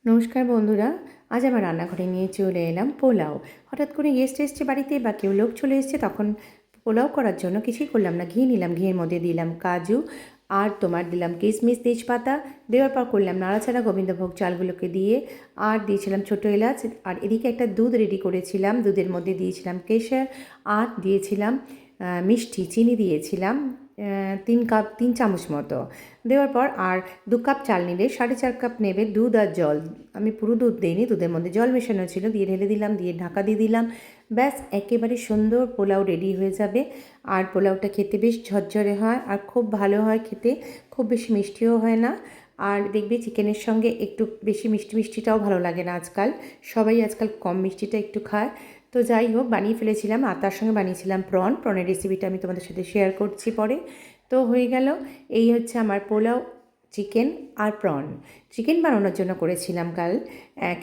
নমস্কার বন্ধুরা, আজ আমার রান্নাঘরে নিয়ে চলে এলাম পোলাও। হঠাৎ করে গেস্ট এসছে বাড়িতে বা কেউ লোক চলে এসছে, তখন পোলাও করার জন্য কিছুই করলাম না, ঘি নিলাম, ঘিয়ের মধ্যে দিলাম কাজু আর দিলাম কিশমিশ, তেজপাতা। দেওয়ার পর করলাম নাড়াচাড়া, গোবিন্দভোগ চালগুলোকে দিয়ে আর দিয়েছিলাম ছোটো এলাচ। আর এদিকে একটা দুধ রেডি করেছিলাম, দুধের মধ্যে দিয়েছিলাম কেশর আর দিয়েছিলাম মিষ্টি, চিনি দিয়েছিলাম 3 চামচ মতো। দেওয়ার পর আর 2 কাপ চাল নিলে 4.5 কাপ নেবে দুধ আর জল। আমি পুরো দুধ দিইনি, দুধের মধ্যে জল মেশানো ছিল, দিয়ে ঢেলে দিলাম, দিয়ে ঢাকা দিয়ে দিলাম। ব্যাস একেবারে সুন্দর পোলাও রেডি হয়ে যাবে। আর পোলাওটা খেতে বেশ ঝরঝরে হয় আর খুব ভালো হয় খেতে, খুব বেশি মিষ্টিও হয় না। আর দেখবে চিকেনের সঙ্গে একটু বেশি মিষ্টি মিষ্টিটাও ভালো লাগে না আজকাল, সবাই আজকাল কম মিষ্টিটা একটু খায়। তো যাই হোক, বানিয়ে ফেলেছিলাম আর তার সঙ্গে বানিয়েছিলাম প্রনের রেসিপিটা আমি তোমাদের সাথে শেয়ার করছি পরে। তো হয়ে গেল, এই হচ্ছে আমার পোলাও, চিকেন আর প্রন। চিকেন বানানোর জন্য করেছিলাম কাল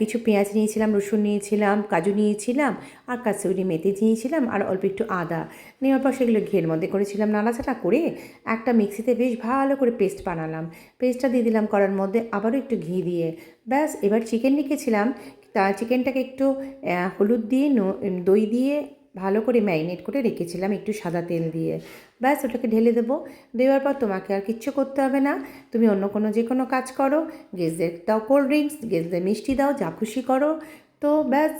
কিছু পেঁয়াজ নিয়েছিলাম, রসুন নিয়েছিলাম, কাজু নিয়েছিলাম আর কাসুরি মেথি নিয়েছিলাম আর অল্প একটু আদা নেওয়ার পর সেগুলো ঘিয়ের মধ্যে করেছিলাম নাড়াচাড়া করে একটা মিক্সিতে বেশ ভালো করে পেস্ট বানালাম। পেস্টটা দিয়ে দিলাম কড়ার মধ্যে, আবারও একটু ঘি দিয়ে। ব্যাস এবার চিকেন রেখেছিলাম, তা চিকেনটাকে একটু হলুদ দিয়ে দই দিয়ে ভালো করে ম্যারিনেট করে রেখেছিলাম একটু সাদা তেল দিয়ে। ব্যাস ওটাকে ঢেলে দেবো। দেওয়ার পর তোমাকে আর কিচ্ছু করতে হবে না, তুমি অন্য কোনো যে কোনো কাজ করো, গেস্টদের দাও কোল্ড ড্রিঙ্কস, গেস্টদের মিষ্টি দাও, যা খুশি করো। তো ব্যাস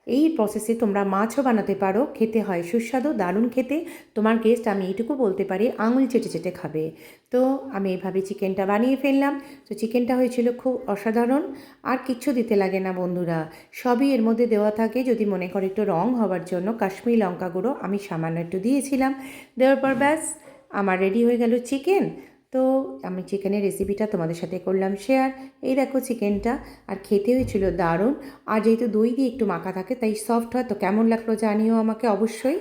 এই প্রসেসে তোমরা মাছও বানাতে পারো, খেতে হয় সুস্বাদু, দারুণ খেতে। তোমার গেস্ট, আমি এইটুকু বলতে পারি, আঙুল চেটে চেটে খাবে। তো আমি এইভাবে চিকেনটা বানিয়ে ফেললাম। তো চিকেনটা হয়েছিল খুব অসাধারণ। আর কিচ্ছু দিতে লাগে না বন্ধুরা, সবই এর মধ্যে দেওয়া থাকে। যদি মনে করো একটু রং হওয়ার জন্য কাশ্মীরি লঙ্কা গুঁড়ো আমি সামান্য একটু দিয়েছিলাম। দেওয়ার পর ব্যাস আমার রেডি হয়ে গেল চিকেন। তো আমি চিকেনের রেসিপিটা তোমাদের সাথে করলাম শেয়ার। এই দেখো চিকেনটা, আর খেতে হয়েছিল দারুণ। আর যেহেতু দই দিয়ে একটু মাখা থাকে তাই সফট হয়। তো কেমন লাগলো জানিও আমাকে অবশ্যই।